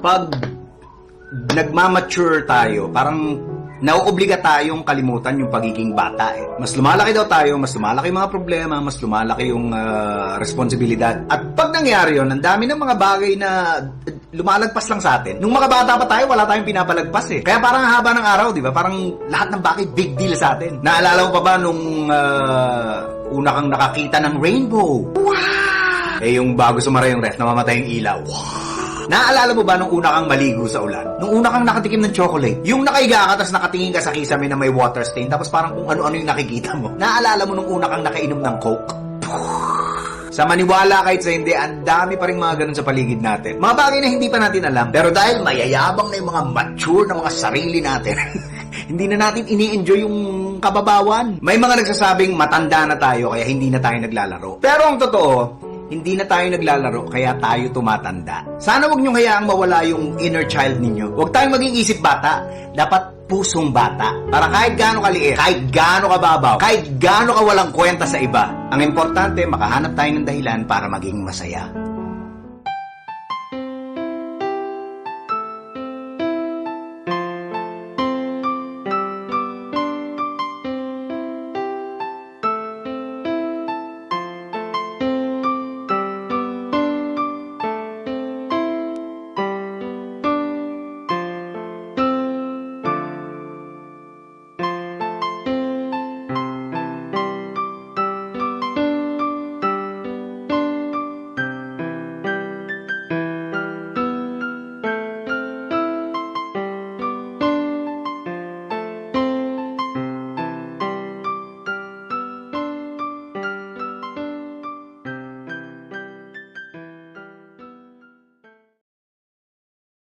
pag nagmamature tayo, parang nauobliga tayong kalimutan yung pagiging bata eh. Mas lumalaki daw tayo, mas lumalaki yung mga problema, mas lumalaki yung responsibilidad. At pag nangyari yun, ang dami ng mga bagay na lumalagpas lang sa atin. Nung mga bata pa tayo, wala tayong pinapalagpas eh. Kaya parang haba ng araw, di ba? Parang lahat ng bagay big deal sa atin. Naalala mo pa ba nung una kang nakakita ng rainbow? Wow! Eh yung bago sumara yung ref, namamatay yung ilaw. Wow! Naaalala mo ba nung una kang maligo sa ulan? Nung una kang nakatikim ng chocolate? Yung nakaiga ka, tapos nakatingin ka sa kisame na may water stain, tapos parang kung ano-ano yung nakikita mo. Naaalala mo nung una kang nakainom ng Coke? Sa maniwala kahit sa hindi, ang dami pa rin mga ganun sa paligid natin. Mga bagay na hindi pa natin alam. Pero dahil mayayabang na yung mga mature na mga sarili natin, hindi na natin ini-enjoy yung kababawan. May mga nagsasabing matanda na tayo kaya hindi na tayo naglalaro. Pero ang totoo, hindi na tayo naglalaro, kaya tayo tumatanda. Sana wag niyong hayaang mawala yung inner child ninyo. Huwag tayong maging isip bata. Dapat pusong bata. Para kahit gaano kaliit, kahit gaano kababaw, kahit gaano ka walang kwenta sa iba, ang importante, makahanap tayo ng dahilan para maging masaya.